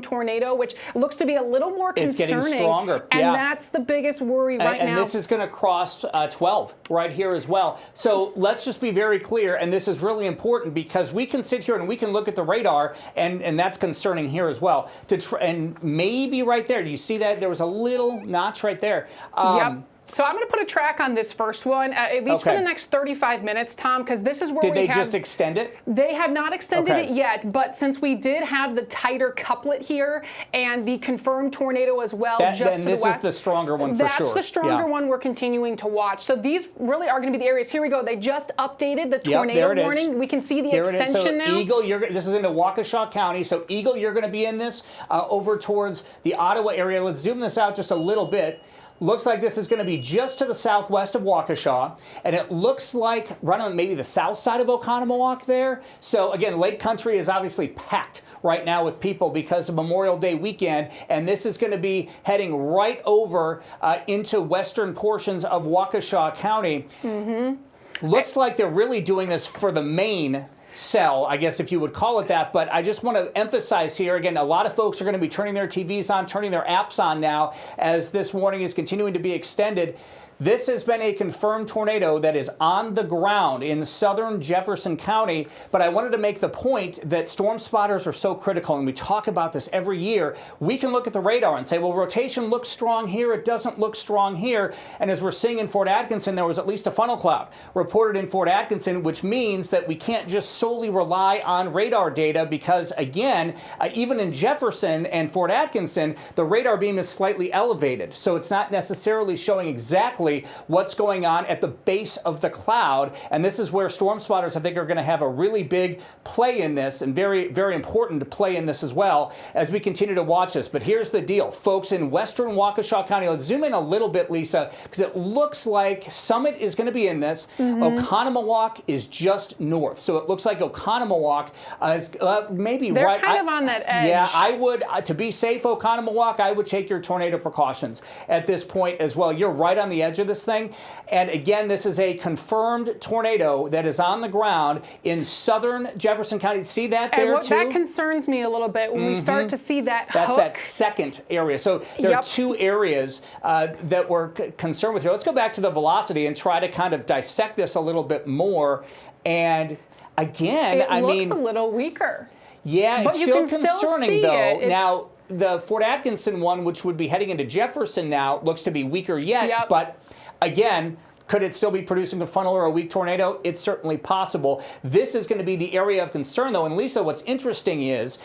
tornado, which looks to be a little more concerning. It's getting stronger. And that's the biggest worry right now. And this is going to cross 12 right here as well. So let's just be very clear, and this is really important because we can sit here and we can look at the radar, and that's concerning here as well. And maybe right there, do you see that? There was a little notch right there. Yep. So I'm going to put a track on this first one, at least for the next 35 minutes, Tom, because this is where Did they just extend it? They have not extended it yet, but since we did have the tighter couplet here and the confirmed tornado as well, just to the west. This is the stronger one for sure. That's the stronger one we're continuing to watch. So these really are going to be the areas. Here we go. They just updated the tornado warning. We can see the extension now. Eagle, this is into Waukesha County. So Eagle, you're going to be in this over towards the Ottawa area. Let's zoom this out just a little bit. Looks like this is going to be just to the southwest of Waukesha, and it looks like right on maybe the south side of Oconomowoc there. So again, Lake Country is obviously packed right now with people because of Memorial Day weekend, and this is going to be heading right over into western portions of Waukesha County. Looks like they're really doing this for the main cell, I guess if you would call it that. But I just want to emphasize here, again, a lot of folks are going to be turning their TVs on, turning their apps on now as this warning is continuing to be extended. This has been a confirmed tornado that is on the ground in southern Jefferson County, but I wanted to make the point that storm spotters are so critical, and we talk about this every year. We can look at the radar and say, well, rotation looks strong here, it doesn't look strong here, and as we're seeing in Fort Atkinson, there was at least a funnel cloud reported in Fort Atkinson, which means that we can't just solely rely on radar data because, again, even in Jefferson and Fort Atkinson, the radar beam is slightly elevated, so it's not necessarily showing exactly what's going on at the base of the cloud. And this is where storm spotters, I think, are going to have a really big play in this, and very, very important to play in this as well as we continue to watch this. But here's the deal, folks, in western Waukesha County, let's zoom in a little bit, Lisa, because it looks like Summit is going to be in this. Oconomowoc is just north. So it looks like Oconomowoc is maybe They're right. They're kind of on that edge. Yeah, I would, to be safe, Oconomowoc, I would take your tornado precautions at this point as well. You're right on the edge of this thing. And again, this is a confirmed tornado that is on the ground in southern Jefferson County. See that there too? That concerns me a little bit when we start to see that That's hook. that second area. So there are two areas that we're concerned with here. Let's go back to the velocity and try to kind of dissect this a little bit more. And again, it looks a little weaker. Yeah, but it's you still can concerning still see though. it. Now, the Fort Atkinson one, which would be heading into Jefferson now, looks to be weaker yet. But again, could it still be producing a funnel or a weak tornado? It's certainly possible. This is going to be the area of concern, though. And Lisa, what's interesting is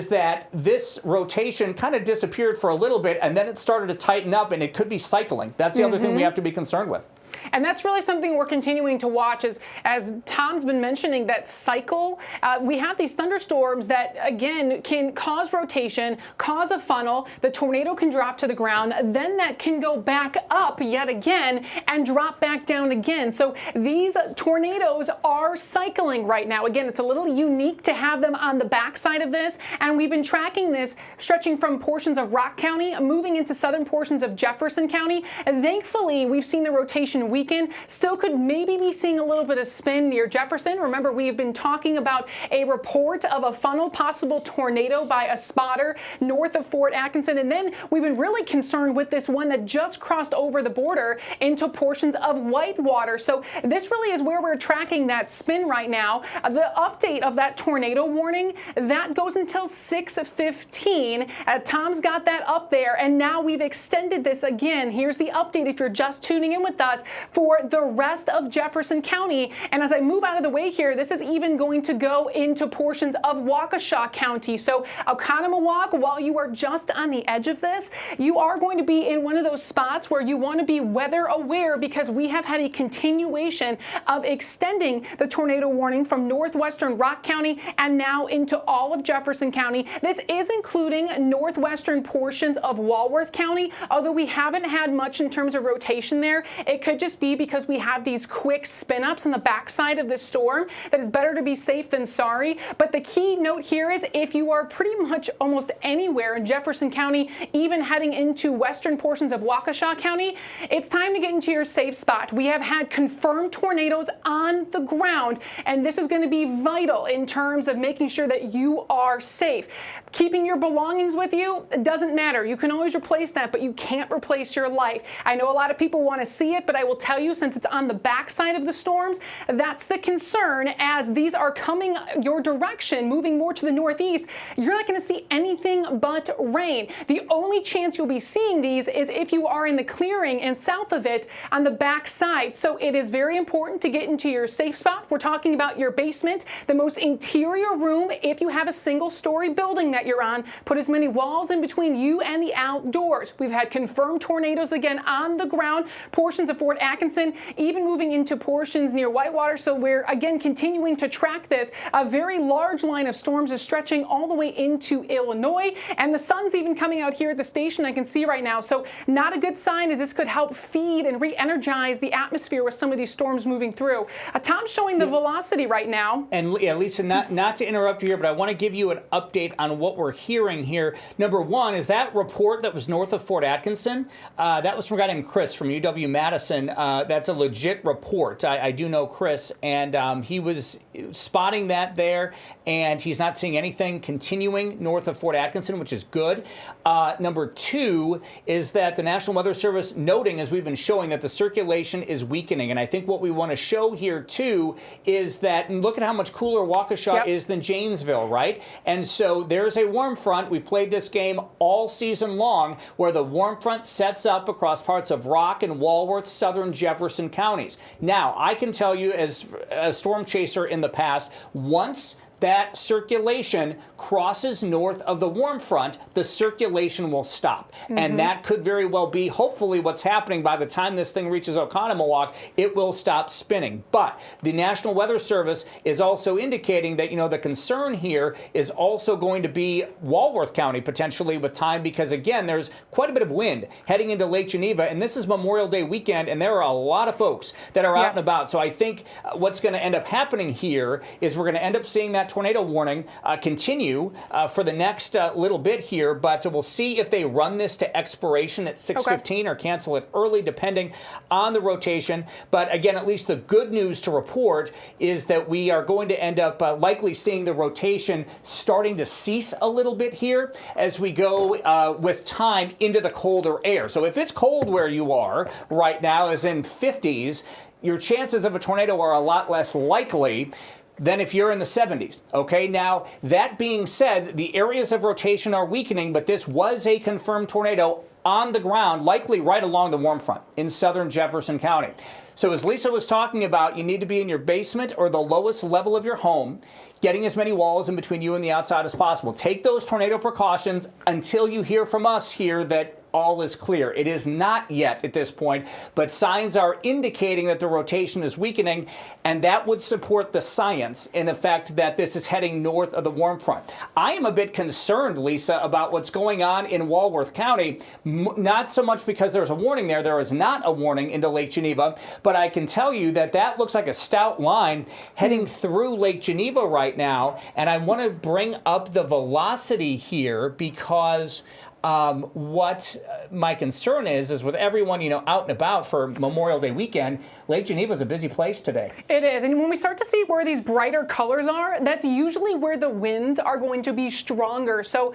that this rotation kind of disappeared for a little bit, and then it started to tighten up, and it could be cycling. That's the other thing we have to be concerned with. And that's really something we're continuing to watch as Tom's been mentioning, that cycle. We have these thunderstorms that, again, can cause rotation, cause a funnel. The tornado can drop to the ground. Then that can go back up yet again and drop back down again. So these tornadoes are cycling right now. Again, it's a little unique to have them on the backside of this. And we've been tracking this stretching from portions of Rock County, moving into southern portions of Jefferson County. And thankfully, we've seen the rotation weaken. Still could maybe be seeing a little bit of spin near Jefferson. Remember, we have been talking about a report of a funnel possible tornado by a spotter north of Fort Atkinson. And then we've been really concerned with this one that just crossed over the border into portions of Whitewater. So this really is where we're tracking that spin right now. The update of that tornado warning, that goes until 6:15. Tom's got that up there, and now we've extended this again. Here's the update if you're just tuning in with us for the rest of Jefferson County. And as I move out of the way here, this is even going to go into portions of Waukesha County. So Oconomowoc, while you are just on the edge of this, you are going to be in one of those spots where you want to be weather aware, because we have had a continuation of extending the tornado warning from northwestern Rock County and now into all of Jefferson County. This is including northwestern portions of Walworth County, although we haven't had much in terms of rotation there. It could just just be because we have these quick spin-ups on the backside of this storm that it's better to be safe than sorry. But the key note here is if you are pretty much almost anywhere in Jefferson County, even heading into western portions of Waukesha County, it's time to get into your safe spot. We have had confirmed tornadoes on the ground, and this is going to be vital in terms of making sure that you are safe. Keeping your belongings with you, it doesn't matter. You can always replace that, but you can't replace your life. I know a lot of people want to see it, but I will tell you, since it's on the backside of the storms, that's the concern. As these are coming your direction, moving more to the northeast, you're not going to see anything but rain. The only chance you'll be seeing these is if you are in the clearing and south of it on the backside. So it is very important to get into your safe spot. We're talking about your basement, the most interior room. If you have a single-story building that you're on, put as many walls in between you and the outdoors. We've had confirmed tornadoes again on the ground, portions of Fort Atkinson, even moving into portions near Whitewater. So we're again continuing to track this. A very large line of storms is stretching all the way into Illinois, and the sun's even coming out here at the station I can see right now. So not a good sign, as this could help feed and re-energize the atmosphere with some of these storms moving through. Tom's showing the velocity right now. And yeah, Lisa, not to interrupt you here, but I want to give you an update on what we're hearing here. Number one is that report that was north of Fort Atkinson. That was from a guy named Chris from UW-Madison. That's a legit report. I do know Chris, and he was spotting that there, and he's not seeing anything continuing north of Fort Atkinson, which is good. Number two is that the National Weather Service noting, as we've been showing, that the circulation is weakening. And I think what we want to show here, too, is that, and look at how much cooler Waukesha is than Janesville, right? And so there's a warm front. We played this game all season long, where the warm front sets up across parts of Rock and Walworth, southern Jefferson counties. Now, I can tell you, as a storm chaser in the past, once that circulation crosses north of the warm front, the circulation will stop. And that could very well be, hopefully, what's happening by the time this thing reaches Oconomowoc. It will stop spinning. But the National Weather Service is also indicating that, the concern here is also going to be Walworth County, potentially, with time, because, again, there's quite a bit of wind heading into Lake Geneva, and this is Memorial Day weekend, and there are a lot of folks that are out and about. So I think what's going to end up happening here is we're going to end up seeing that tornado warning continue for the next little bit here, but we'll see if they run this to expiration at 6:15 or cancel it early, depending on the rotation. But again, at least the good news to report is that we are going to end up likely seeing the rotation starting to cease a little bit here as we go with time into the colder air. So if it's cold where you are right now, as in 50s, your chances of a tornado are a lot less likely than if you're in the 70s. Okay, now that being said, the areas of rotation are weakening, but this was a confirmed tornado on the ground, likely right along the warm front in southern Jefferson County. So as Lisa was talking about, you need to be in your basement or the lowest level of your home, getting as many walls in between you and the outside as possible. Take those tornado precautions until you hear from us here that all is clear. It is not yet at this point, but signs are indicating that the rotation is weakening, and that would support the science in the fact that this is heading north of the warm front. I am a bit concerned, Lisa, about what's going on in Walworth County, not so much because there's a warning there. There is not a warning into Lake Geneva, but I can tell you that that looks like a stout line heading through Lake Geneva right now, and I want to bring up the velocity here because what my concern is with everyone, out and about for Memorial Day weekend, Lake Geneva is a busy place today. It is. And when we start to see where these brighter colors are, that's usually where the winds are going to be stronger. So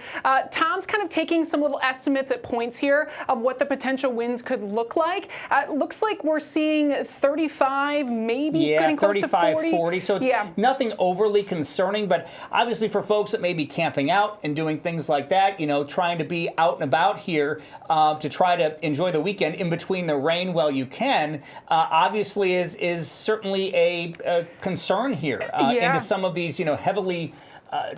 Tom's kind of taking some little estimates at points here of what the potential winds could look like. Looks like we're seeing 35, maybe getting close to 40. 40. So it's nothing overly concerning, but obviously for folks that may be camping out and doing things like that, trying to be out and about here to try to enjoy the weekend in between the rain while you can, obviously is certainly a concern here into some of these, heavily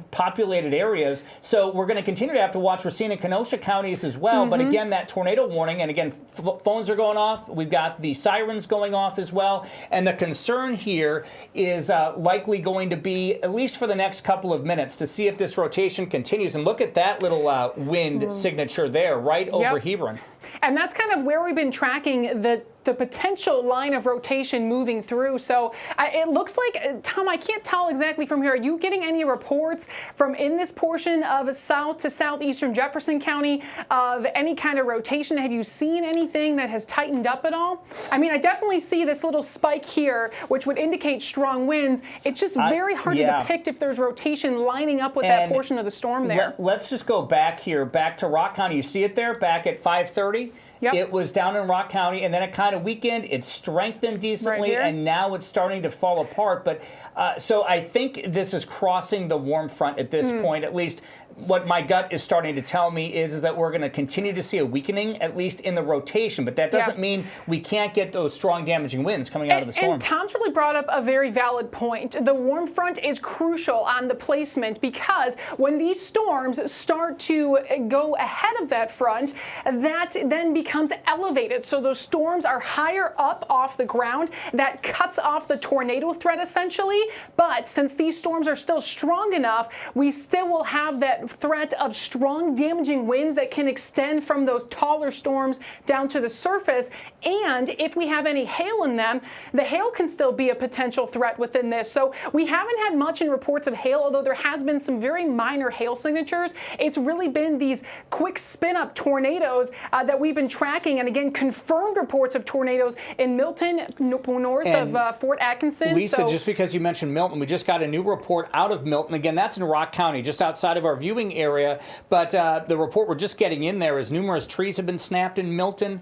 populated areas. So we're going to continue to have to watch Racine and Kenosha counties as well. But again, that tornado warning, and again, phones are going off. We've got the sirens going off as well. And the concern here is likely going to be, at least for the next couple of minutes, to see if this rotation continues. And look at that little wind signature there, right over Hebron. And that's kind of where we've been tracking the the potential line of rotation moving through. So it looks like, Tom, I can't tell exactly from here. Are you getting any reports from in this portion of south to southeastern Jefferson County of any kind of rotation? Have you seen anything that has tightened up at all? I mean, I definitely see this little spike here, which would indicate strong winds. It's just very hard to depict if there's rotation lining up with that portion of the storm there. Let's just go back here, back to Rock County. You see it there, back at 5:30? Yep. It was down in Rock County, and then it kind of weakened. It strengthened decently, and now it's starting to fall apart. But so I think this is crossing the warm front at this point. At least what my gut is starting to tell me is that we're going to continue to see a weakening, at least in the rotation. But that doesn't mean we can't get those strong, damaging winds coming out of the storm. And Tom's really brought up a very valid point. The warm front is crucial on the placement because when these storms start to go ahead of that front, that then becomes elevated. So those storms are higher up off the ground. That cuts off the tornado threat essentially. But since these storms are still strong enough, we still will have that threat of strong, damaging winds that can extend from those taller storms down to the surface. And if we have any hail in them, the hail can still be a potential threat within this. So we haven't had much in reports of hail, although there has been some very minor hail signatures. It's really been these quick spin-up tornadoes that we've been tracking, and again, confirmed reports of tornadoes in Milton, north of Fort Atkinson. Lisa, just because you mentioned Milton, we just got a new report out of Milton. Again, that's in Rock County, just outside of our viewing area. But the report we're just getting in there is numerous trees have been snapped in Milton.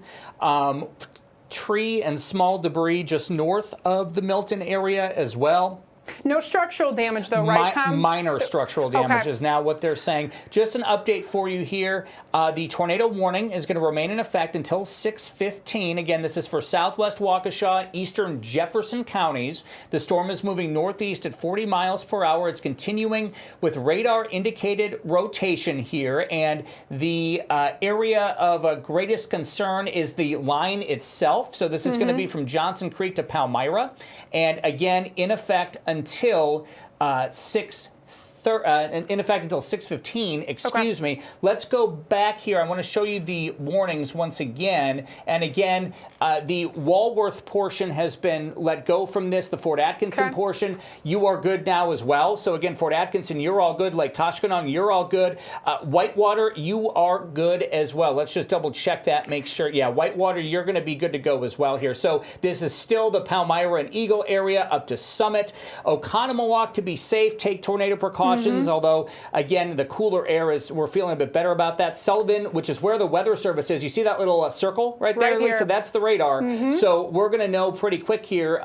Tree and small debris just north of the Milton area as well. No structural damage, though, right, Tom? Minor structural damage is now what they're saying. Just an update for you here. The tornado warning is going to remain in effect until 6:15. Again, this is for southwest Waukesha, eastern Jefferson counties. The storm is moving northeast at 40 miles per hour. It's continuing with radar-indicated rotation here, and the area of greatest concern is the line itself. So this is going to be from Johnson Creek to Palmyra, and again, in effect until 6:15, excuse me. Let's go back here. I want to show you the warnings once again. And again, the Walworth portion has been let go from this. The Fort Atkinson portion, you are good now as well. So again, Fort Atkinson, you're all good. Lake Koshkonong, you're all good. Whitewater, you are good as well. Let's just double check that, make sure. Yeah, Whitewater, you're going to be good to go as well here. So this is still the Palmyra and Eagle area up to Summit. Oconomowoc, to be safe, take tornado precautions. Although, again, the cooler air is, we're feeling a bit better about that. Sullivan, which is where the Weather Service is. You see that little circle right there, Lisa? That's the radar. So we're going to know pretty quick here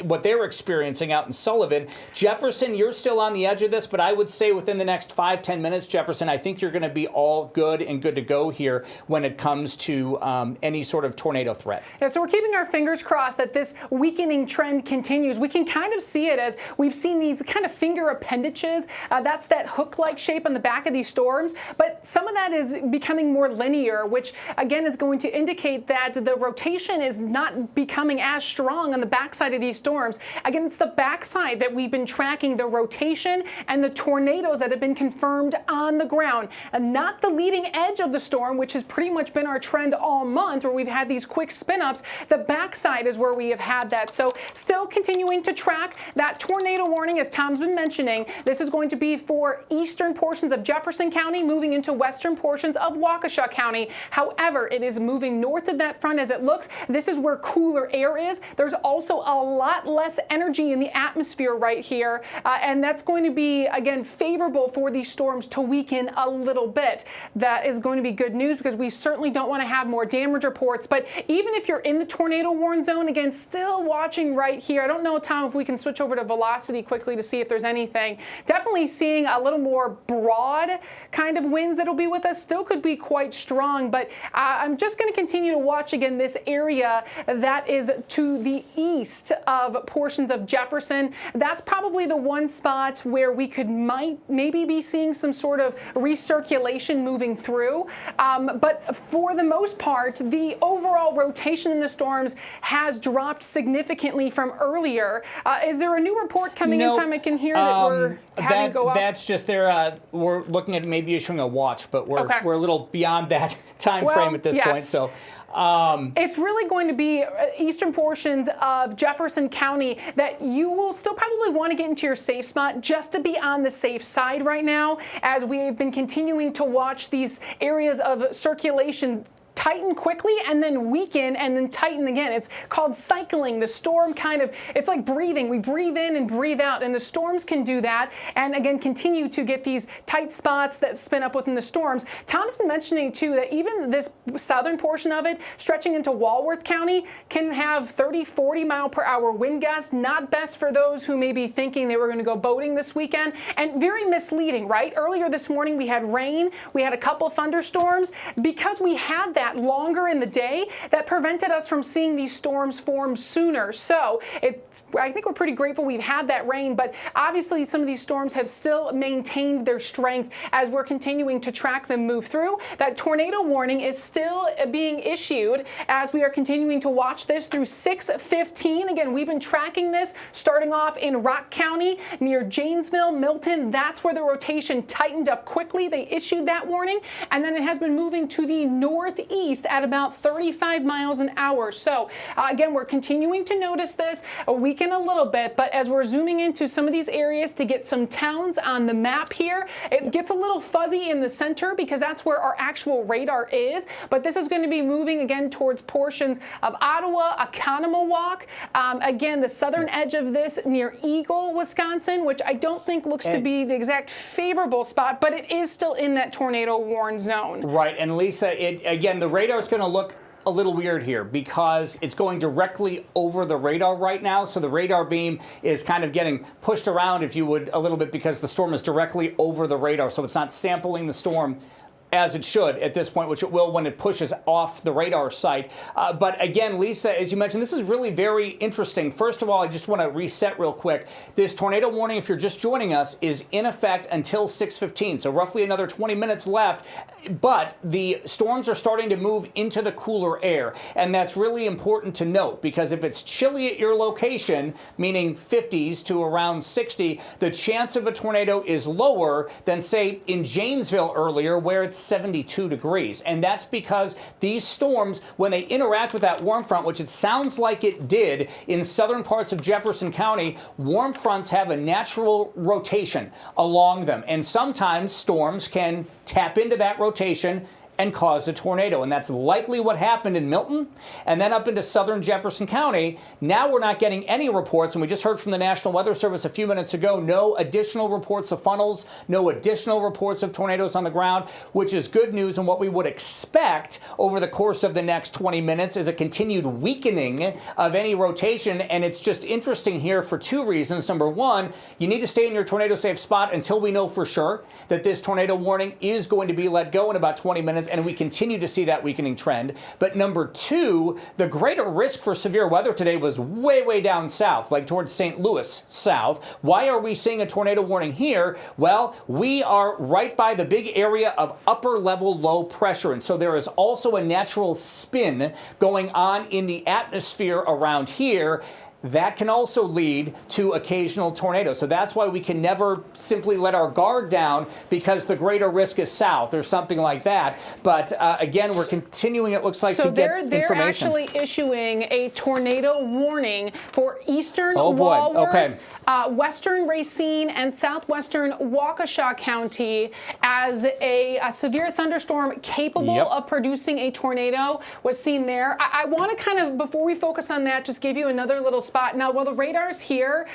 what they're experiencing out in Sullivan. Jefferson, you're still on the edge of this, but I would say within the next 5-10 minutes, Jefferson, I think you're going to be all good and good to go here when it comes to any sort of tornado threat. Yeah, so we're keeping our fingers crossed that this weakening trend continues. We can kind of see it as we've seen these kind of finger appendages. That's that hook-like shape on the back of these storms, but some of that is becoming more linear, which again is going to indicate that the rotation is not becoming as strong on the backside of these storms. Again, it's the backside that we've been tracking the rotation and the tornadoes that have been confirmed on the ground, and not the leading edge of the storm, which has pretty much been our trend all month, where we've had these quick spin-ups. The backside is where we have had that. So still continuing to track that tornado warning, as Tom's been mentioning. This is going to be for eastern portions of Jefferson County, moving into western portions of Waukesha County. However, it is moving north of that front as it looks. This is where cooler air is. There's also a lot less energy in the atmosphere right here, and that's going to be, again, favorable for these storms to weaken a little bit. That is going to be good news because we certainly don't want to have more damage reports. But even if you're in the tornado warn zone, again, still watching right here. I don't know, Tom, if we can switch over to velocity quickly to see if there's anything. Definitely seeing a little more broad kind of winds that'll be with us. Still could be quite strong, but I'm just going to continue to watch again this area that is to the east of portions of Jefferson. That's probably the one spot where we could maybe be seeing some sort of recirculation moving through. But for the most part, the overall rotation in the storms has dropped significantly from earlier. Is there a new report coming in, Tom, I can hear that we're... having go off? That's just there. We're looking at maybe issuing a watch, but we're a little beyond that time frame at this point. So. It's really going to be eastern portions of Jefferson County that you will still probably want to get into your safe spot just to be on the safe side right now, as we've been continuing to watch these areas of circulation tighten quickly and then weaken and then tighten again. It's called cycling. The storm it's like breathing. We breathe in and breathe out, and the storms can do that and again continue to get these tight spots that spin up within the storms. Tom's been mentioning too that even this southern portion of it stretching into Walworth County can have 30-40 mile per hour wind gusts. Not best for those who may be thinking they were going to go boating this weekend, and very misleading, right? Earlier this morning we had rain, we had a couple thunderstorms. Because we had that longer in the day, that prevented us from seeing these storms form sooner. So I think we're pretty grateful we've had that rain, but obviously some of these storms have still maintained their strength as we're continuing to track them move through. That tornado warning is still being issued as we are continuing to watch this through 6:15. Again, we've been tracking this starting off in Rock County near Janesville, Milton. That's where the rotation tightened up quickly. They issued that warning, and then it has been moving to the northeast at about 35 miles an hour. So again, we're continuing to notice this weaken a little bit, but as we're zooming into some of these areas to get some towns on the map here, it gets a little fuzzy in the center because that's where our actual radar is. But this is going to be moving again towards portions of Ottawa, Oconomowoc, again, the southern edge of this near Eagle, Wisconsin, which I don't think looks to be the exact favorable spot, but it is still in that tornado warn zone. Right, and Lisa, again, the radar is going to look a little weird here because it's going directly over the radar right now. So the radar beam is kind of getting pushed around, if you would, a little bit because the storm is directly over the radar. So it's not sampling the storm as it should at this point, which it will when it pushes off the radar site. But again, Lisa, as you mentioned, this is really very interesting. First of all, I just want to reset real quick. This tornado warning, if you're just joining us, is in effect until 6:15, so roughly another 20 minutes left. But the storms are starting to move into the cooler air, and that's really important to note because if it's chilly at your location, meaning 50s to around 60, the chance of a tornado is lower than, say, in Janesville earlier, where it's 72 degrees. And that's because these storms, when they interact with that warm front, which it sounds like it did in southern parts of Jefferson County, warm fronts have a natural rotation along them. And sometimes storms can tap into that rotation and cause a tornado. And that's likely what happened in Milton and then up into southern Jefferson County. Now we're not getting any reports, and we just heard from the National Weather Service a few minutes ago, no additional reports of funnels, no additional reports of tornadoes on the ground, which is good news. And what we would expect over the course of the next 20 minutes is a continued weakening of any rotation. And it's just interesting here for two reasons. Number one, you need to stay in your tornado safe spot until we know for sure that this tornado warning is going to be let go in about 20 minutes. And we continue to see that weakening trend. But number two, the greater risk for severe weather today was way down south, like towards St. Louis south. Why are we seeing a tornado warning here? Well, we are right by the big area of upper level low pressure. And so there is also a natural spin going on in the atmosphere around here. That can also lead to occasional tornadoes. So that's why we can never simply let our guard down because the greater risk is south or something like that. But again, we're continuing, it looks like, to get information. They're actually issuing a tornado warning for eastern Walworth, western Racine, and southwestern Waukesha County as a severe thunderstorm capable of producing a tornado was seen there. I want to kind of, before we focus on that, just give you another little spot. Now, well, the radar's here,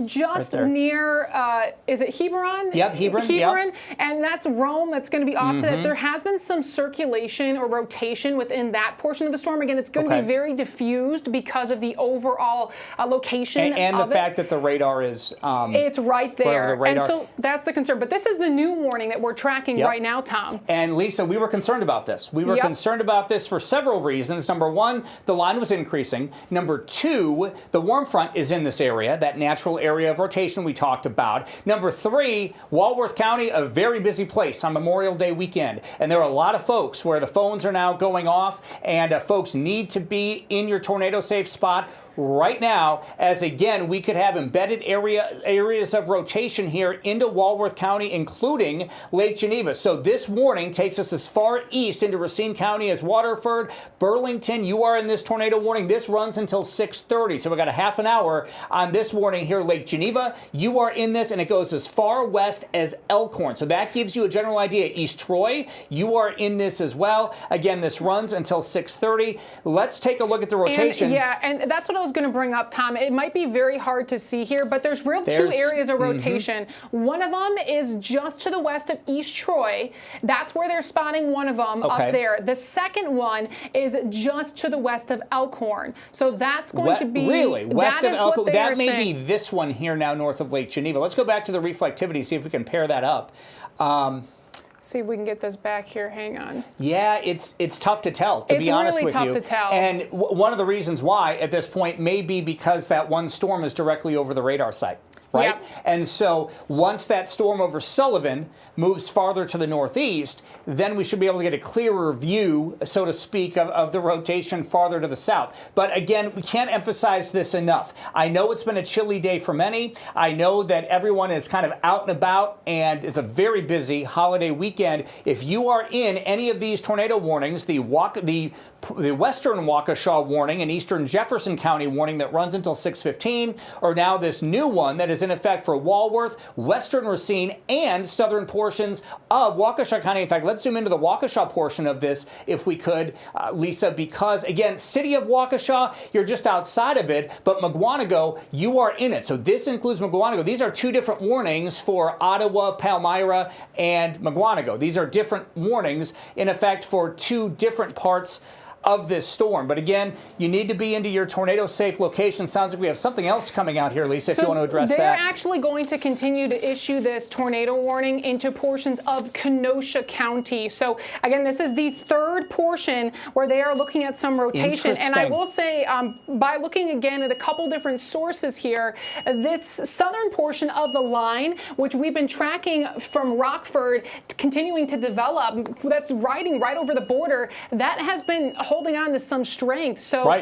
just right near, is it Hebron? Yep, Hebron. Yep. And that's Rome. That's going to be off to that. There has been some circulation or rotation within that portion of the storm. Again, it's going to be very diffused because of the overall location and the fact that the radar is it's right there. The radar. And so that's the concern. But this is the new warning that we're tracking right now, Tom. And Lisa, we were concerned about this. We were concerned about this for several reasons. Number one, the line was increasing. Number two, the warm front is in this area, that natural area of rotation we talked about. Number three, Walworth County, a very busy place on Memorial Day weekend. And there are a lot of folks where the phones are now going off, and folks need to be in your tornado safe spot right now, as again, we could have embedded areas of rotation here into Walworth County, including Lake Geneva. So this warning takes us as far east into Racine County as Waterford, Burlington. You are in this tornado warning. This runs until 6:30. So we got a half an hour on this warning here, Lake Geneva. You are in this, and it goes as far west as Elkhorn. So that gives you a general idea. East Troy, you are in this as well. Again, this runs until 6:30. Let's take a look at the rotation. And that's what I was going to bring up, Tom. It might be very hard to see here, but there's two areas of rotation. One of them is just to the west of East Troy. That's where they're spotting one of them up there. The second one is just to the west of Elkhorn. So that's going to be really west of Elkhorn. That may saying. be this one here now north of Lake Geneva. Let's go back to the reflectivity, see if we can pair that up. See if we can get this back here. Hang on. Yeah, it's tough to tell, to be honest with you. It's really tough to tell. And one of the reasons why at this point may be because that one storm is directly over the radar site. Right? Yep. And so once that storm over Sullivan moves farther to the northeast, then we should be able to get a clearer view, so to speak, of the rotation farther to the south. But again, we can't emphasize this enough. I know it's been a chilly day for many. I know that everyone is kind of out and about, and it's a very busy holiday weekend. If you are in any of these tornado warnings, the western Waukesha warning and eastern Jefferson County warning that runs until 6:15, or now this new one that is in effect for Walworth, western Racine, and southern portions of Waukesha County. In fact, let's zoom into the Waukesha portion of this if we could, Lisa, because again, city of Waukesha, you're just outside of it, but Mugwanago, you are in it. So this includes Mugwanago. These are two different warnings for Ottawa, Palmyra, and Mugwanago. These are different warnings in effect for two different parts of this storm. But again, you need to be into your tornado safe location. Sounds like we have something else coming out here, Lisa, if you want to address that. They're actually going to continue to issue this tornado warning into portions of Kenosha County. So again, this is the third portion where they are looking at some rotation. And I will say, by looking again at a couple different sources here, this southern portion of the line, which we've been tracking from Rockford, continuing to develop, that's riding right over the border, that has been holding on to some strength. So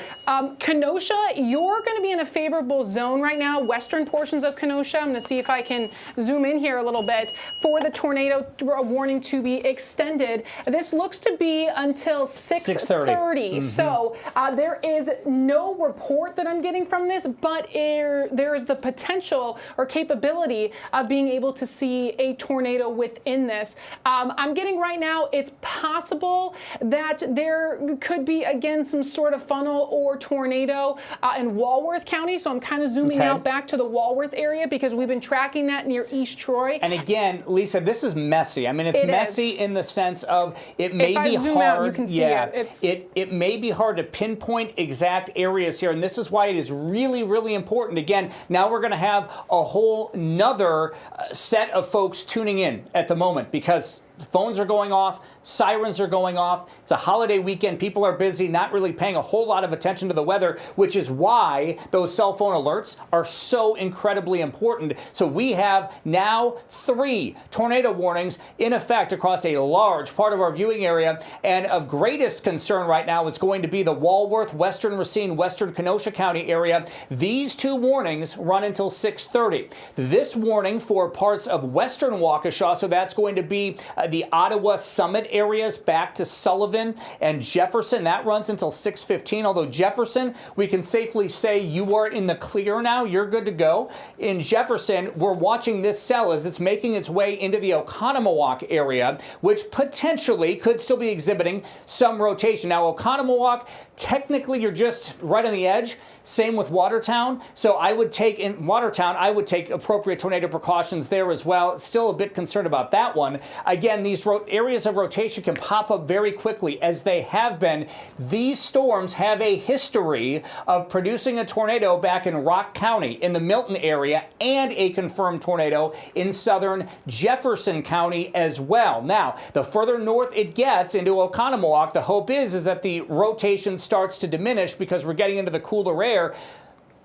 Kenosha, you're going to be in a favorable zone right now. Western portions of Kenosha, I'm going to see if I can zoom in here a little bit, for the tornado warning to be extended. This looks to be until 6:30. So there is no report that I'm getting from this, but there is the potential or capability of being able to see a tornado within this. I'm getting right now, it's possible that there could be, again, some sort of funnel or tornado in Walworth County. So I'm kind of zooming out back to the Walworth area because we've been tracking that near East Troy. And again, Lisa, this is messy. I mean, it's messy in the sense of it may be hard. Zoom out, you can see it. It may be hard to pinpoint exact areas here, and this is why it is really, really important. Again, now we're going to have a whole nother set of folks tuning in at the moment because phones are going off, sirens are going off. It's a holiday weekend. People are busy, not really paying a whole lot of attention to the weather, which is why those cell phone alerts are so incredibly important. So we have now 3 tornado warnings in effect across a large part of our viewing area. And of greatest concern right now is going to be the Walworth, Western Racine, Western Kenosha County area. These 2 warnings run until 6:30. This warning for parts of Western Waukesha, so that's going to be the Ottawa Summit areas back to Sullivan and Jefferson. That runs until 6:15. Although Jefferson, we can safely say you are in the clear now. You're good to go. In Jefferson, we're watching this cell as it's making its way into the Oconomowoc area, which potentially could still be exhibiting some rotation. Now, Oconomowoc, technically you're just right on the edge. Same with Watertown. So I would take in Watertown, I would take appropriate tornado precautions there as well. Still a bit concerned about that one. Again, these areas of rotation can pop up very quickly, as they have been. These storms have a history of producing a tornado back in Rock County in the Milton area and a confirmed tornado in southern Jefferson County as well. Now, the further north it gets into Oconomowoc, the hope is that the rotation starts to diminish because we're getting into the cooler air.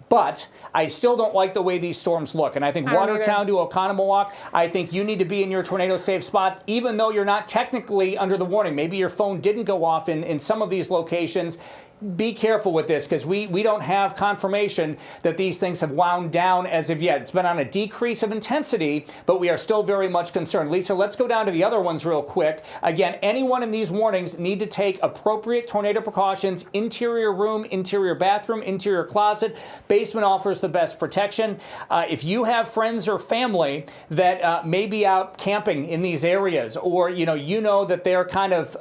But I still don't like the way these storms look. And I think Watertown to Oconomowoc, I think you need to be in your tornado safe spot, even though you're not technically under the warning. Maybe your phone didn't go off in some of these locations. be careful with this, because we don't have confirmation that these things have wound down as of yet. It's been on a decrease of intensity, but we are still very much concerned. Lisa, let's go down to the other ones real quick. Again, anyone in these warnings need to take appropriate tornado precautions. Interior room, interior bathroom, interior closet. Basement offers the best protection. If you have friends or family that may be out camping in these areas, or you know that they're kind of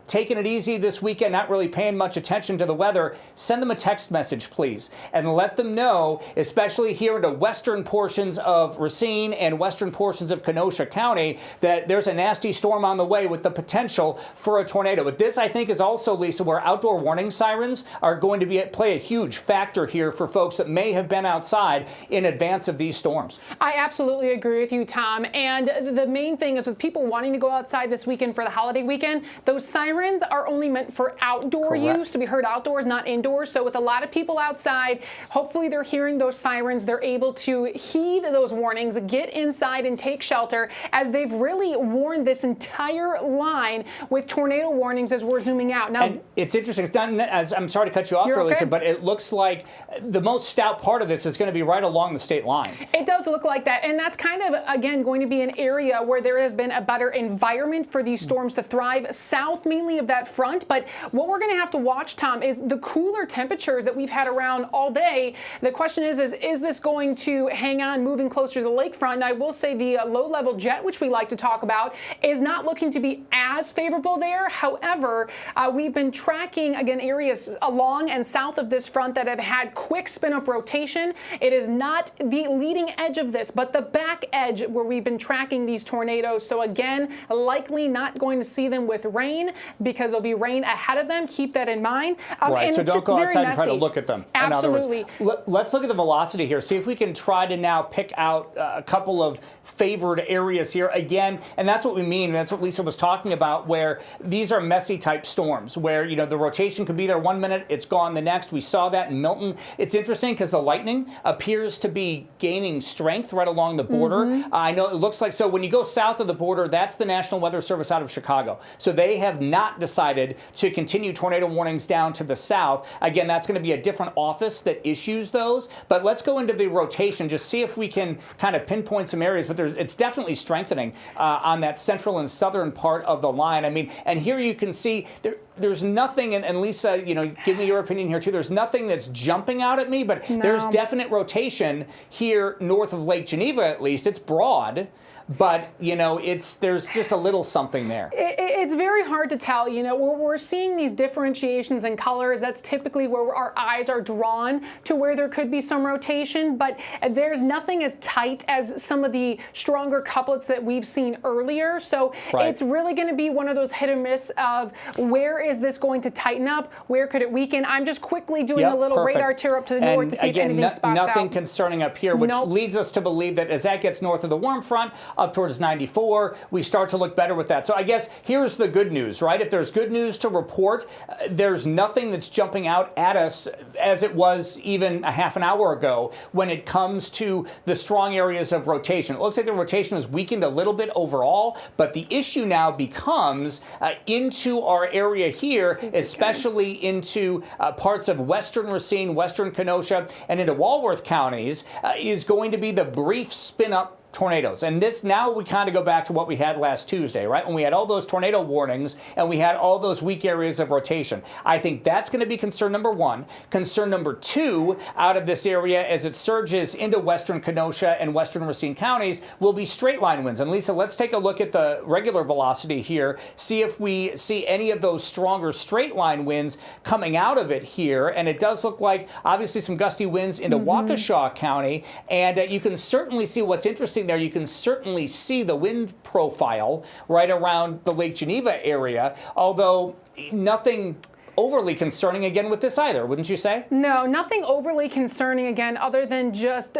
taking it easy this weekend, not really paying much attention to the weather, send them a text message, please, and let them know, especially here in the western portions of Racine and western portions of Kenosha County, that there's a nasty storm on the way with the potential for a tornado. But this, I think, is also, Lisa, where outdoor warning sirens are going to play a huge factor here for folks that may have been outside in advance of these storms. I absolutely agree with you, Tom. And the main thing is, with people wanting to go outside this weekend for the holiday weekend, those sirens are only meant for outdoor use, to be heard outdoors, not indoors. So with a lot of people outside, hopefully they're hearing those sirens. They're able to heed those warnings, get inside and take shelter, as they've really warned this entire line with tornado warnings as we're zooming out. Now, and it's interesting. It's done, as I'm sorry to cut you off there, Lisa, but it looks like the most stout part of this is going to be right along the state line. It does look like that. And that's kind of, again, going to be an area where there has been a better environment for these storms to thrive, south mainly of that front. But what we're going to have to watch, Tom, is the cooler temperatures that we've had around all day. The question is this going to hang on, moving closer to the lakefront? And I will say the low-level jet, which we like to talk about, is not looking to be as favorable there. However, we've been tracking, again, areas along and south of this front that have had quick spin-up rotation. It is not the leading edge of this, but the back edge where we've been tracking these tornadoes. So again, likely not going to see them with rain, because there'll be rain ahead of them. Keep that in mind. Right, and so don't go outside and try to look at them. Absolutely. In other words, let's look at the velocity here. See if we can try to now pick out a couple of favored areas here again. And that's what we mean. That's what Lisa was talking about, where these are messy type storms, where the rotation could be there 1 minute, it's gone the next. We saw that in Milton. It's interesting because the lightning appears to be gaining strength right along the border. I know it looks like, so when you go south of the border, that's the National Weather Service out of Chicago. So they have not decided to continue tornado warnings down to the south. Again, that's going to be a different office that issues those. But let's go into the rotation, just see if we can kind of pinpoint some areas. But it's definitely strengthening on that central and southern part of the line. I mean, and here you can see there's nothing, and Lisa, give me your opinion here too. There's nothing that's jumping out at me, but there's definite rotation here north of Lake Geneva, at least. It's broad, but there's just a little something there. It's very hard to tell. We're seeing these differentiations in colors. That's typically where our eyes are drawn to, where there could be some rotation, but there's nothing as tight as some of the stronger couplets that we've seen earlier. So it's really going to be one of those hit or miss of, where is this going to tighten up? Where could it weaken? I'm just quickly doing a little radar tear up to the north to see if anything spots out. Nothing concerning up here, which leads us to believe that as that gets north of the warm front, up towards 94, we start to look better with that. So I guess here's the good news, right? If there's good news to report, there's nothing that's jumping out at us as it was even a half an hour ago when it comes to the strong areas of rotation. It looks like the rotation has weakened a little bit overall, but the issue now becomes into our area here, especially into parts of western Racine, western Kenosha, and into Walworth counties, is going to be the brief spin-up tornadoes. And this, now we kind of go back to what we had last Tuesday, right? When we had all those tornado warnings and we had all those weak areas of rotation. I think that's going to be concern number one. Concern number two out of this area, as it surges into western Kenosha and western Racine counties, will be straight line winds. And Lisa, let's take a look at the regular velocity here, see if we see any of those stronger straight line winds coming out of it here. And it does look like, obviously, some gusty winds into Waukesha County. And you can certainly see what's interesting there. You can certainly see the wind profile right around the Lake Geneva area, although nothing overly concerning again with this either, wouldn't you say? No, nothing overly concerning again, other than just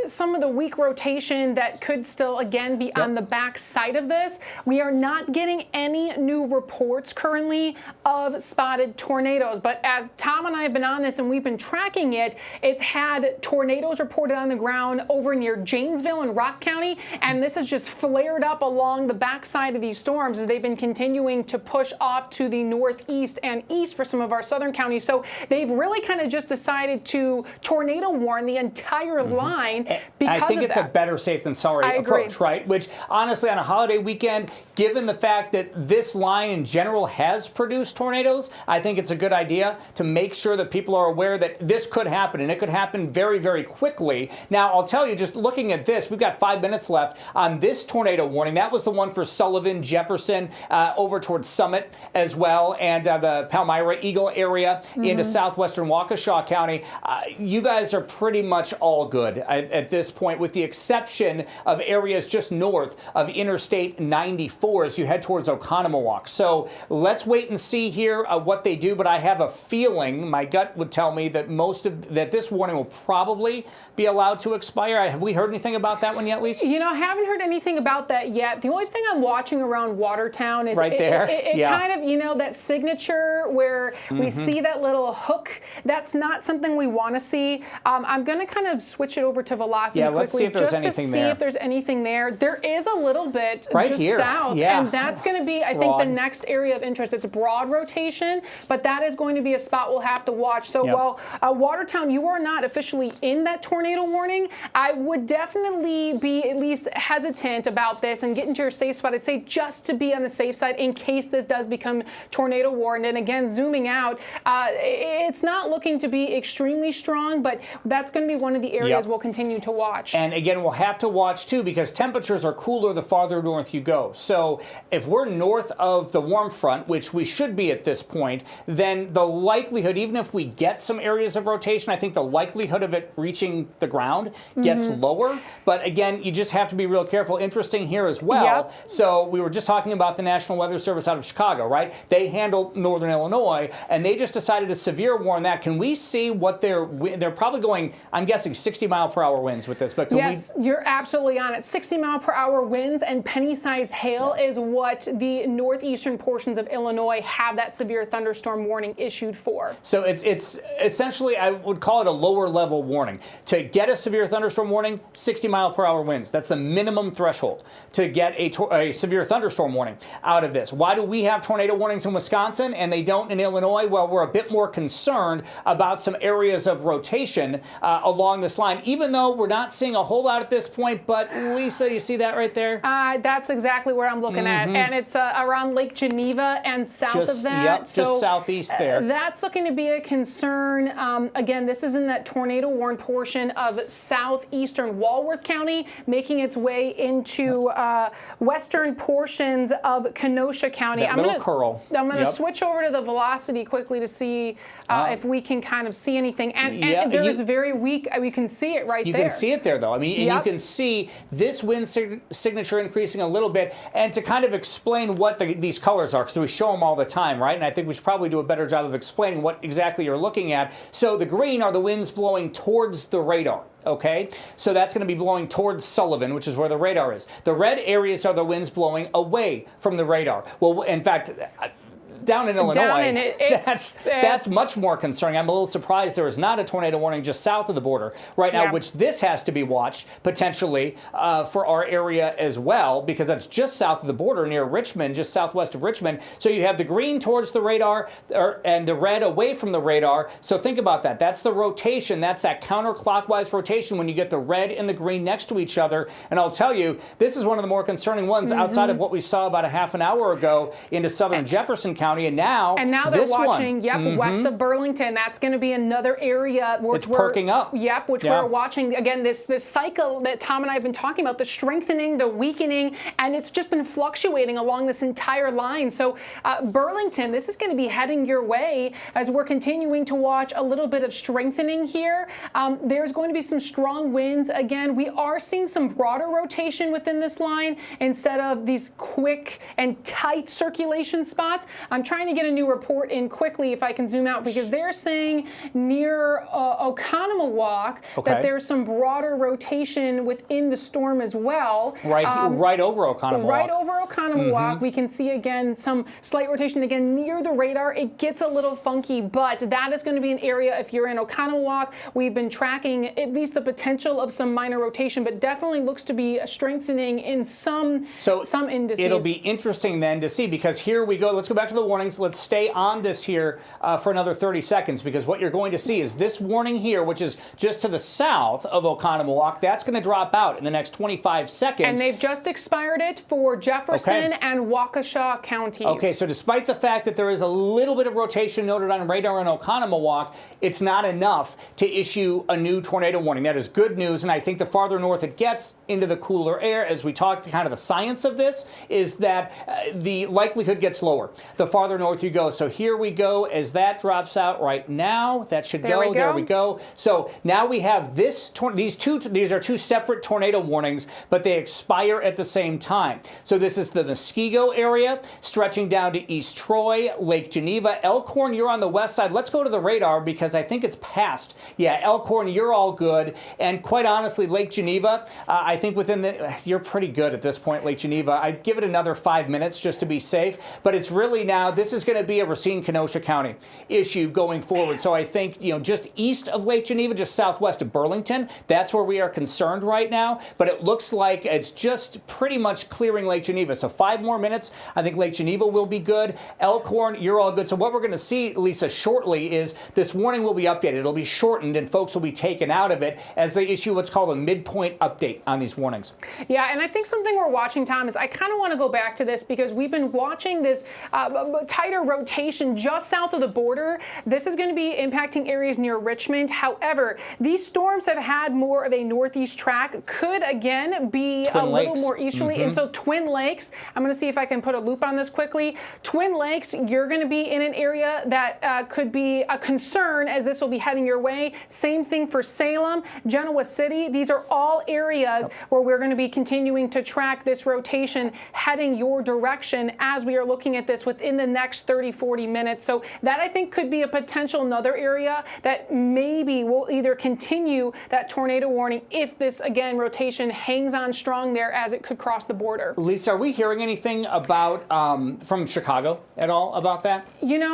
some of the weak rotation that could still again be on the back side of this. We are not getting any new reports currently of spotted tornadoes, but as Tom and I have been on this and we've been tracking it, it's had tornadoes reported on the ground over near Janesville and Rock County, and this has just flared up along the backside of these storms as they've been continuing to push off to the northeast and east for some of our southern counties. So they've really kind of just decided to tornado warn the entire line because I think of it's that. a better safe than sorry approach, right? Which honestly, on a holiday weekend, given the fact that this line in general has produced tornadoes, I think it's a good idea to make sure that people are aware that this could happen, and it could happen very, very quickly. Now, I'll tell you, just looking at this, we've got 5 minutes left on this tornado warning. That was the one for Sullivan, Jefferson, over towards Summit as well, and the Palmyra, Eagle area into southwestern Waukesha County. You guys are pretty much all good at this point, with the exception of areas just north of Interstate 94 as you head towards Oconomowoc. So let's wait and see here what they do, but I have a feeling, my gut would tell me that that this warning will probably be allowed to expire. Have we heard anything about that one yet, Lisa? You know, I haven't heard anything about that yet. The only thing I'm watching around Watertown is right there. It kind of, you know, that signature where we see that little hook. That's not something we want to see. I'm going to kind of switch it over to velocity quickly, let's see if there's anything just to see if there's anything there. There is a little bit just here. south, and that's going to be, I think, the next area of interest. It's broad rotation, but that is going to be a spot we'll have to watch. So while Watertown, you are not officially in that tornado warning, I would definitely be at least hesitant about this and get into your safe spot. I'd say just to be on the safe side in case this does become tornado warned. And again, zooming out, it's not looking to be extremely strong, but that's going to be one of the areas we'll continue to watch. And again, we'll have to watch too, because temperatures are cooler the farther north you go. So if we're north of the warm front, which we should be at this point, then the likelihood, even if we get some areas of rotation, I think the likelihood of it reaching the ground gets lower. But again, you just have to be real careful. Interesting here as well. So we were just talking about the National Weather Service out of Chicago, right? They handle northern Illinois, and they just decided to severe warn that. Can we see what they're probably going, I'm guessing 60-mile-per-hour winds with this, but can you're absolutely on it. 60-mile-per-hour winds and penny-sized hail is what the northeastern portions of Illinois have that severe thunderstorm warning issued for. So it's essentially, I would call it a lower level warning. To get a severe thunderstorm warning, 60-mile-per-hour winds. That's the minimum threshold to get a severe thunderstorm warning out of this. Why do we have tornado warnings in Wisconsin and they don't in Illinois? Well, we're a bit more concerned about some areas of rotation along this line, even though we're not seeing a whole lot at this point. But Lisa, you see that right there? That's exactly where I'm looking at, and it's around Lake Geneva and south of that. Yep, so just southeast there. That's looking to be a concern. Again, this is in that tornado warn portion of southeastern Walworth County, making its way into western portions of Kenosha County. I'm going to switch over to the velocity quickly to see if we can kind of see anything. And there is very weak. We can see it right there. You can see it there, though. I mean, and you can see this wind signature increasing a little bit. And to kind of explain what these colors are, because we show them all the time, right? And I think we should probably do a better job of explaining what exactly you're looking at. So the green are the winds blowing towards the radar. Okay, so that's going to be blowing towards Sullivan, which is where the radar is. The red areas are the winds blowing away from the radar. Well, in fact, down in Illinois, that's much more concerning. I'm a little surprised there is not a tornado warning just south of the border right now, which this has to be watched potentially for our area as well, because that's just south of the border near Richmond, just southwest of Richmond. So you have the green towards the radar and the red away from the radar. So think about that. That's the rotation. That's that counterclockwise rotation when you get the red and the green next to each other. And I'll tell you, this is one of the more concerning ones outside of what we saw about a half an hour ago into southern Jefferson County. And now they're watching, west of Burlington. That's going to be another area where it's perking up. We're watching again. This cycle that Tom and I have been talking about, the strengthening, the weakening, and it's just been fluctuating along this entire line. So Burlington, this is going to be heading your way as we're continuing to watch a little bit of strengthening here. There's going to be some strong winds. Again, we are seeing some broader rotation within this line instead of these quick and tight circulation spots. I'm trying to get a new report in quickly if I can zoom out, because they're saying near Oconomowoc that there's some broader rotation within the storm as well. Right over Oconomowoc. Right over Oconomowoc. We can see again some slight rotation again near the radar. It gets a little funky, but that is going to be an area if you're in Oconomowoc. We've been tracking at least the potential of some minor rotation, but definitely looks to be strengthening in some indices. It'll be interesting then to see, because here we go. Let's go back to the warnings. Let's stay on this here for another 30 seconds, because what you're going to see is this warning here, which is just to the south of Oconomowoc. That's going to drop out in the next 25 seconds. And they've just expired it for Jefferson and Waukesha counties. Okay, so despite the fact that there is a little bit of rotation noted on radar in Oconomowoc, it's not enough to issue a new tornado warning. That is good news, and I think the farther north it gets into the cooler air, as we talked, kind of the science of this is that the likelihood gets lower the farther north you go. So here we go as that drops out right now. That should go. There we go. So now we have these are two separate tornado warnings, but they expire at the same time. So this is the Muskego area stretching down to East Troy, Lake Geneva. Elkhorn, you're on the west side. Let's go to the radar because I think it's past. Yeah, Elkhorn, you're all good. And quite honestly, Lake Geneva, I think you're pretty good at this point, Lake Geneva. I'd give it another 5 minutes just to be safe. But it's really now, this is going to be a Racine-Kenosha County issue going forward. So I think, just east of Lake Geneva, just southwest of Burlington, that's where we are concerned right now. But it looks like it's just pretty much clearing Lake Geneva. So 5 more minutes, I think Lake Geneva will be good. Elkhorn, you're all good. So what we're going to see, Lisa, shortly is this warning will be updated. It'll be shortened and folks will be taken out of it as they issue what's called a midpoint update on these warnings. Yeah, and I think something we're watching, Tom, is I kind of want to go back to this because we've been watching this tighter rotation just south of the border. This is going to be impacting areas near Richmond. However, these storms have had more of a northeast track, could again be little more easterly. And so Twin Lakes, I'm going to see if I can put a loop on this quickly. Twin Lakes, you're going to be in an area that could be a concern as this will be heading your way. Same thing for Salem, Genoa City. These are all areas where we're going to be continuing to track this rotation heading your direction as we are looking at this within the next 30-40 minutes. So that I think could be a potential another area that maybe will either continue that tornado warning if this, again, rotation hangs on strong there as it could cross the border. Lisa, are we hearing anything about from Chicago at all about that?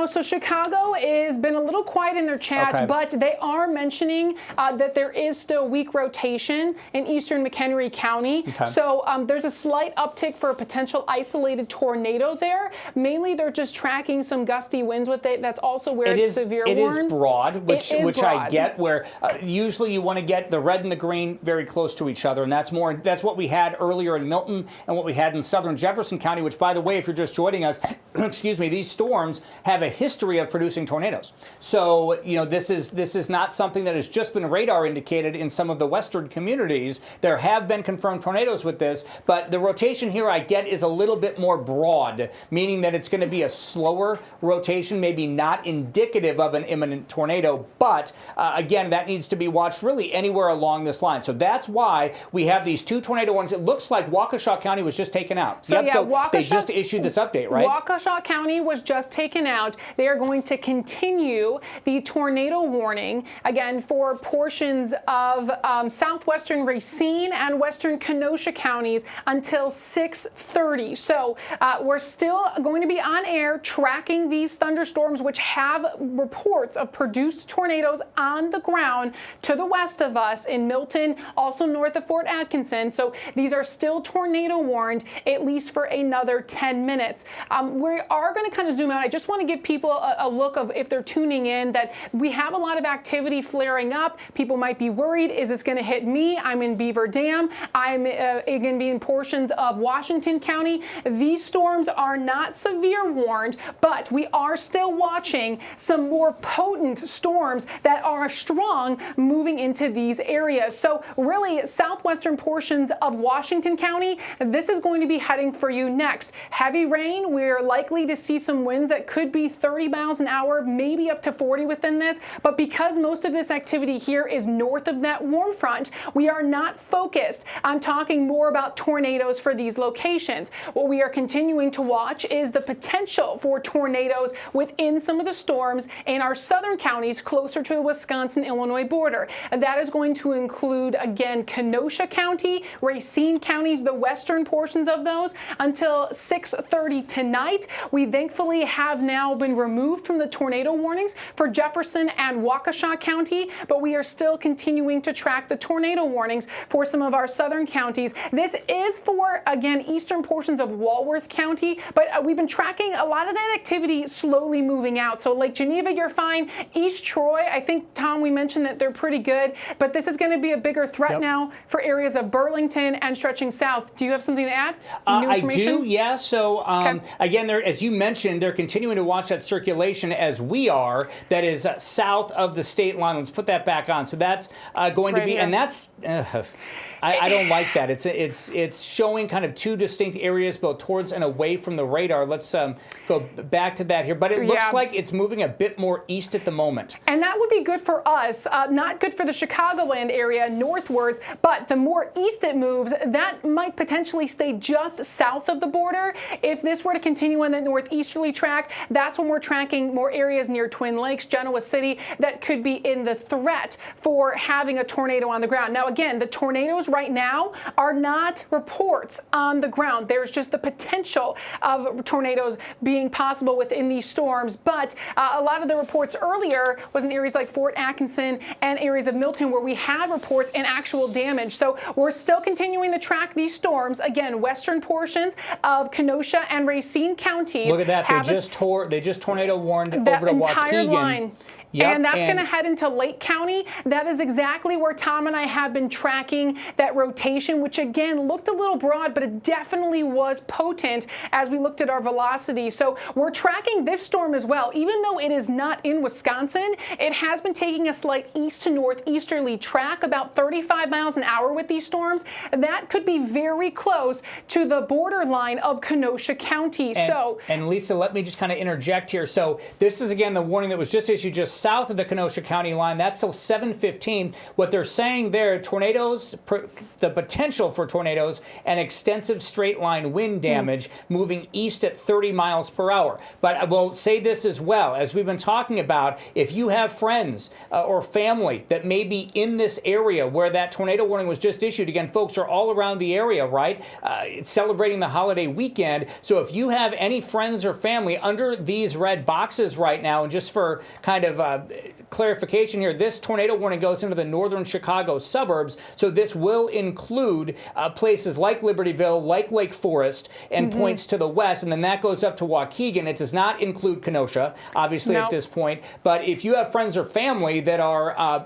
So Chicago has been a little quiet in their chat, but they are mentioning that there is still weak rotation in eastern McHenry County. So there's a slight uptick for a potential isolated tornado there. Mainly they're just tracking some gusty winds with it. That's also where it's severe warned. It is broad, which I get, where usually you want to get the red and the green very close to each other, and that's what we had earlier in Milton and what we had in southern Jefferson County, which, by the way, if you're just joining us, excuse me, these storms have a history of producing tornadoes. So, this is not something that has just been radar indicated in some of the western communities. There have been confirmed tornadoes with this, but the rotation here I get is a little bit more broad, meaning that it's going to be a slower rotation, maybe not indicative of an imminent tornado, but again, that needs to be watched really anywhere along this line. So that's why we have these two tornado warnings. It looks like Waukesha County was just taken out. So they just issued this update, right? Waukesha County was just taken out. They are going to continue the tornado warning, again, for portions of southwestern Racine and western Kenosha counties until 6:30. So we're still going to be on air tracking these thunderstorms, which have reports of produced tornadoes on the ground to the west of us in Milton, also north of Fort Atkinson. So these are still tornado warned, at least for another 10 minutes. We are going to kind of zoom out. I just want to give people a look of, if they're tuning in, that we have a lot of activity flaring up. People might be worried, is this going to hit me? I'm in Beaver Dam. I'm going to be in portions of Washington County. These storms are not severe warned, but we are still watching some more potent storms that are strong moving into these areas. So really, southwestern portions of Washington County, this is going to be heading for you next. Heavy rain, we're likely to see some winds that could be 30 miles an hour, maybe up to 40 within this. But because most of this activity here is north of that warm front, we are not focused on talking more about tornadoes for these locations. What we are continuing to watch is the potential for tornadoes within some of the storms in our southern counties closer to the Wisconsin-Illinois border. That is going to include, again, Kenosha County, Racine counties, the western portions of those, until 6:30 tonight. We thankfully have now been removed from the tornado warnings for Jefferson and Waukesha County, but we are still continuing to track the tornado warnings for some of our southern counties. This is for, again, eastern portions of Walworth County, but we've been tracking a lot of that activity slowly moving out. So Lake Geneva, you're fine. East Troy, I think, Tom, we mentioned that they're pretty good, but this is going to be a bigger threat now for areas of Burlington and stretching south. Do you have something to add? New I do, yeah. So again, as you mentioned, they're continuing to watch that circulation as we are. That is south of the state line. Let's put that back on. So that's going to be, here. and that's. I don't like that. It's showing kind of two distinct areas, both towards and away from the radar. Let's go back to that here. But it looks like it's moving a bit more east at the moment. And that would be good for us, not good for the Chicagoland area northwards, but the more east it moves, that might potentially stay just south of the border. If this were to continue on the northeasterly track, that's when we're tracking more areas near Twin Lakes, Genoa City, that could be in the threat for having a tornado on the ground. Now, again, the tornadoes right now are not reports on the ground. There's just the potential of tornadoes being possible within these storms. But a lot of the reports earlier was in areas like Fort Atkinson and areas of Milton where we had reports and actual damage. So we're still continuing to track these storms. Again, western portions of Kenosha and Racine counties. Look at that. They just tornado warned over to entire Waukegan. Line. Yep, and that's going to head into Lake County. That is exactly where Tom and I have been tracking that rotation, which again looked a little broad, but it definitely was potent as we looked at our velocity. So we're tracking this storm as well. Even though it is not in Wisconsin, it has been taking a slight east to northeasterly track, about 35 miles an hour with these storms. That could be very close to the borderline of Kenosha County. And Lisa, let me just kind of interject here. So this is again the warning that was just issued just south of the Kenosha County line. That's till 7:15. What they're saying there, tornadoes, the potential for tornadoes and extensive straight line wind damage moving east at 30 miles per hour. But I will say this as well, as we've been talking about, if you have friends or family that may be in this area where that tornado warning was just issued, again, folks are all around the area, right? Celebrating the holiday weekend. So if you have any friends or family under these red boxes right now, and just for kind of clarification here, this tornado warning goes into the northern Chicago suburbs, so this will include places like Libertyville, like Lake Forest, and points to the west, and then that goes up to Waukegan. It does not include Kenosha, obviously, at this point, but if you have friends or family that are,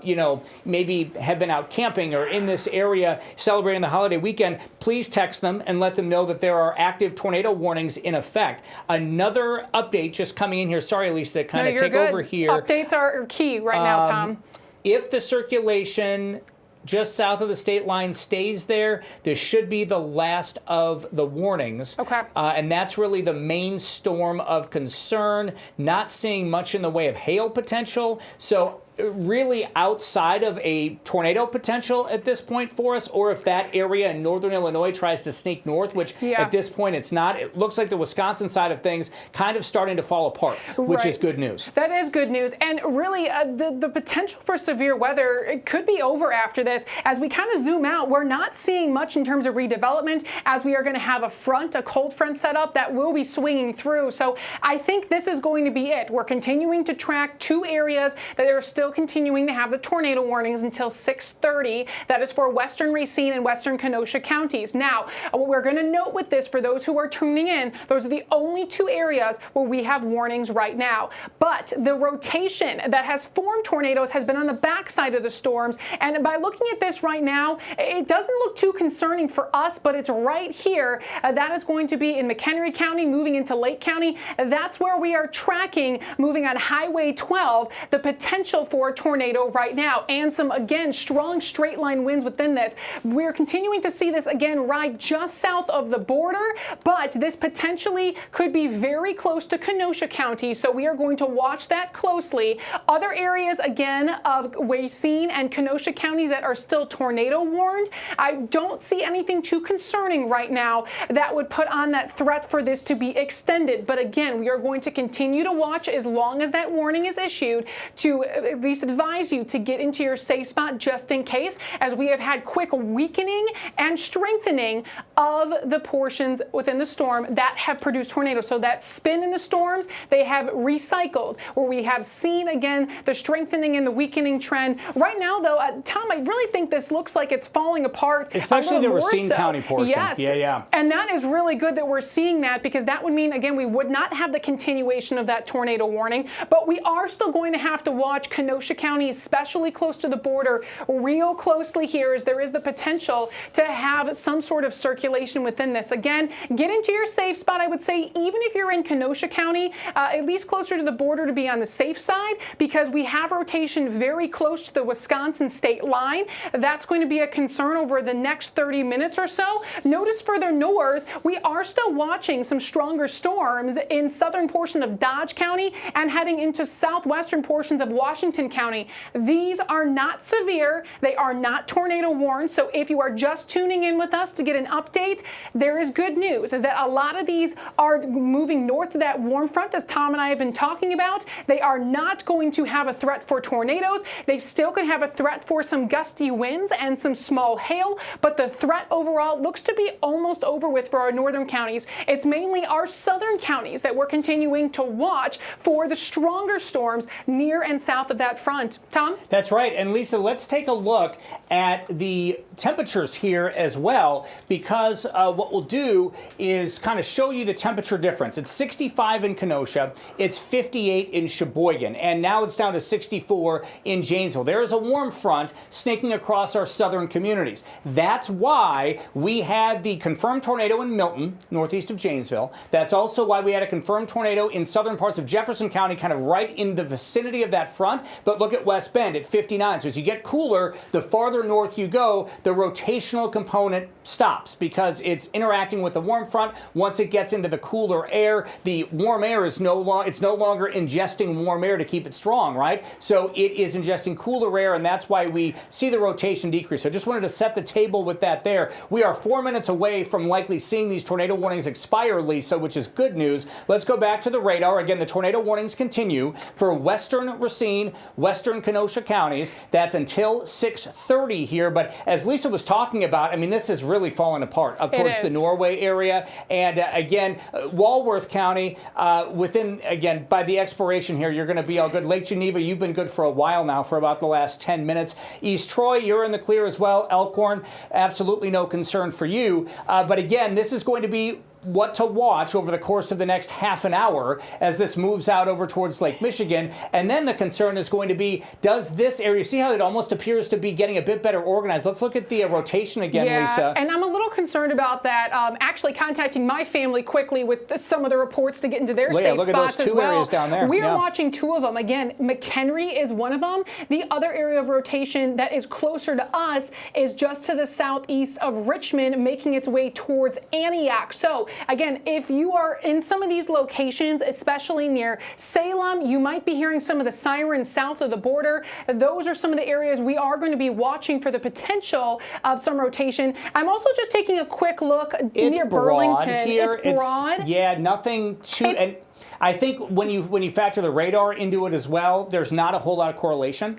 maybe have been out camping or in this area celebrating the holiday weekend, please text them and let them know that there are active tornado warnings in effect. Another update just coming in here. Sorry, Lisa, to kind of take over here. Updates are key right now, Tom. If the circulation just south of the state line stays there, this should be the last of the warnings. Okay. And that's really the main storm of concern. Not seeing much in the way of hail potential. So really outside of a tornado potential at this point for us, or if that area in northern Illinois tries to sneak north, which at this point it's not. It looks like the Wisconsin side of things kind of starting to fall apart, which is good news. That is good news. And really, the potential for severe weather, it could be over after this. As we kind of zoom out, we're not seeing much in terms of redevelopment, as we are going to have a cold front set up that will be swinging through. So I think this is going to be it. We're continuing to track two areas that are still continuing to have the tornado warnings until 6:30. That is for western Racine and western Kenosha counties. Now, what we're going to note with this, for those who are tuning in, those are the only two areas where we have warnings right now. But the rotation that has formed tornadoes has been on the backside of the storms. And by looking at this right now, it doesn't look too concerning for us, but it's right here. That is going to be in McHenry County, moving into Lake County. That's where we are tracking, moving on Highway 12, the potential for a tornado right now, and some, again, strong straight line winds within this. We're continuing to see this again ride just south of the border, but this potentially could be very close to Kenosha County, so we are going to watch that closely. Other areas, again, of Racine and Kenosha counties that are still tornado warned, I don't see anything too concerning right now that would put on that threat for this to be extended. But again, we are going to continue to watch as long as that warning is issued to at least advise you to get into your safe spot just in case, as we have had quick weakening and strengthening of the portions within the storm that have produced tornadoes. So that spin in the storms, they have recycled, where we have seen again the strengthening and the weakening trend. Right now, though, Tom, I really think this looks like it's falling apart. Especially the Racine County portion. Yes. Yeah. And that is really good that we're seeing that, because that would mean, again, we would not have the continuation of that tornado warning, but we are still going to have to watch Kenosha County, especially close to the border, real closely here, as there is the potential to have some sort of circulation within this. Again, get into your safe spot. I would say even if you're in Kenosha County, at least closer to the border, to be on the safe side, because we have rotation very close to the Wisconsin state line. That's going to be a concern over the next 30 minutes or so. Notice further north, we are still watching some stronger storms in southern portion of Dodge County and heading into southwestern portions of Washington County. These are not severe. They are not tornado warned. So if you are just tuning in with us to get an update, there is good news, is that a lot of these are moving north of that warm front, as Tom and I have been talking about. They are not going to have a threat for tornadoes. They still could have a threat for some gusty winds and some small hail, but the threat overall looks to be almost over with for our northern counties. It's mainly our southern counties that we're continuing to watch for the stronger storms near and south of that front. Tom? That's right. And Lisa, let's take a look at the temperatures here as well, because what we'll do is kind of show you the temperature difference. It's 65 in Kenosha, it's 58 in Sheboygan, and now it's down to 64 in Janesville. There is a warm front snaking across our southern communities. That's why we had the confirmed tornado in Milton, northeast of Janesville. That's also why we had a confirmed tornado in southern parts of Jefferson County, kind of right in the vicinity of that front. But look at West Bend at 59. So as you get cooler, the farther north you go, the rotational component stops, because it's interacting with the warm front. Once it gets into the cooler air, the warm air is no longer ingesting warm air to keep it strong, right? So it is ingesting cooler air, and that's why we see the rotation decrease. So just wanted to set the table with that there. We are 4 minutes away from likely seeing these tornado warnings expire, Lisa, which is good news. Let's go back to the radar. Again, the tornado warnings continue for western Racine, western Kenosha counties. That's until 6:30 here. But as Lisa was talking about, I mean, this is really falling apart up towards the Norway area. And again, Walworth County, again, by the expiration here, you're going to be all good. Lake Geneva, you've been good for a while now, for about the last 10 minutes. East Troy, you're in the clear as well. Elkhorn, absolutely no concern for you. But again, this is going to be what to watch over the course of the next half an hour as this moves out over towards Lake Michigan. And then the concern is going to be, does this area, see how it almost appears to be getting a bit better organized? Let's look at the rotation again, Lisa. And I'm a little concerned about that. Actually contacting my family quickly with some of the reports to get into their safe look spots at those two areas down there. We are watching two of them. Again, McHenry is one of them. The other area of rotation that is closer to us is just to the southeast of Richmond, making its way towards Antioch. So again, if you are in some of these locations, especially near Salem, you might be hearing some of the sirens south of the border. Those are some of the areas we are going to be watching for the potential of some rotation. I'm also just taking a quick look near Burlington. Here. It's broad. Yeah, nothing too. And I think when you factor the radar into it as well, there's not a whole lot of correlation.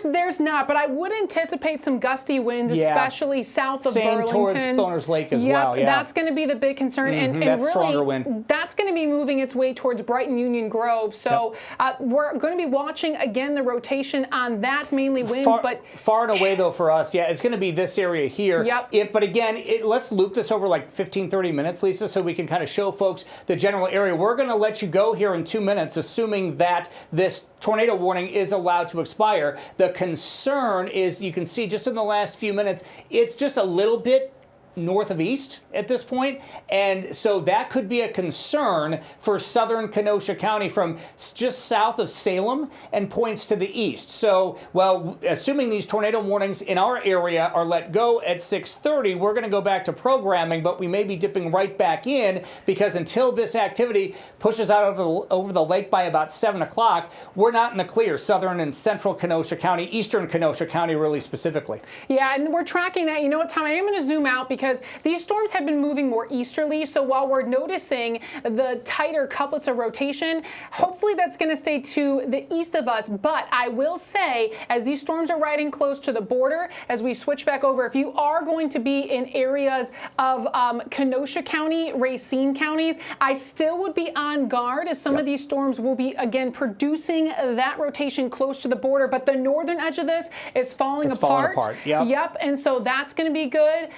There's not, but I would anticipate some gusty winds, especially south of Burlington. Towards Boners Lake as well. Yeah, that's going to be the big concern, and that's really, stronger wind. That's going to be moving its way towards Brighton Union Grove. So we're going to be watching again the rotation on that, mainly winds, but far and away though for us, it's going to be this area here. But again, let's loop this over like 15-30 minutes, Lisa, so we can kind of show folks the general area. We're going to let you go here in 2 minutes, assuming that this tornado warning is allowed to expire. The concern is, you can see just in the last few minutes, it's just a little bit north of east at this point, and so that could be a concern for southern Kenosha County from just south of Salem and points to the east. So, well, assuming these tornado warnings in our area are let go at 6:30, we're going to go back to programming, but we may be dipping right back in, because until this activity pushes out over the lake by about 7 o'clock, we're not in the clear. Southern and central Kenosha County, eastern Kenosha County really specifically. Yeah, and we're tracking that. You know what, Tom, I am going to zoom out because because these storms have been moving more easterly. So while we're noticing the tighter couplets of rotation, hopefully that's going to stay to the east of us. But I will say, as these storms are riding close to the border, as we switch back over, if you are going to be in areas of Kenosha County, Racine counties, I still would be on guard, as some of these storms will be, again, producing that rotation close to the border. But the northern edge of this is falling apart. Yep. And so that's going to be good.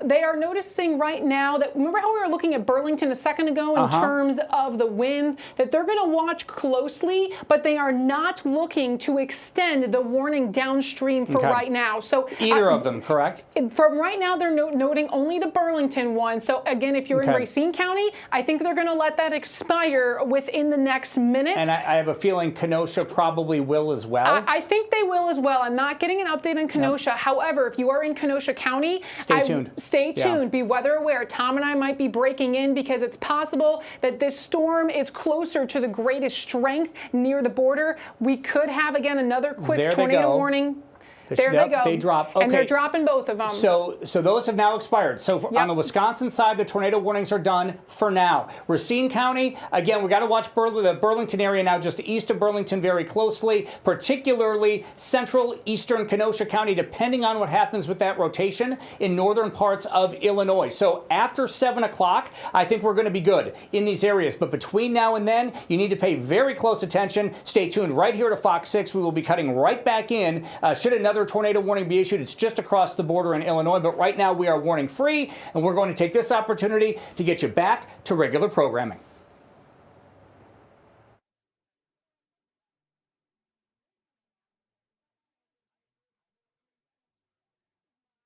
They are noticing right now that, remember how we were looking at Burlington a second ago in terms of the winds, that they're going to watch closely, but they are not looking to extend the warning downstream for right now. So either of them, correct? From right now, they're noting only the Burlington one. So again, if you're in Racine County, I think they're going to let that expire within the next minute. And I have a feeling Kenosha probably will as well. I think they will as well. I'm not getting an update on Kenosha. However, if you are in Kenosha County, stay tuned. Stay tuned. Be weather aware. Tom and I might be breaking in because it's possible that this storm is closer to the greatest strength near the border. We could have, again, another quick tornado warning. There they go. They drop. Okay. And they're dropping both of them. So those have now expired. So on the Wisconsin side, the tornado warnings are done for now. Racine County, again, we got to watch the Burlington area now, just east of Burlington very closely, particularly central eastern Kenosha County, depending on what happens with that rotation in northern parts of Illinois. So after 7 o'clock, I think we're going to be good in these areas. But between now and then, you need to pay very close attention. Stay tuned right here to Fox 6. We will be cutting right back in. Should another tornado warning be issued, it's just across the border in Illinois, but right now we are warning free, and we're going to take this opportunity to get you back to regular programming.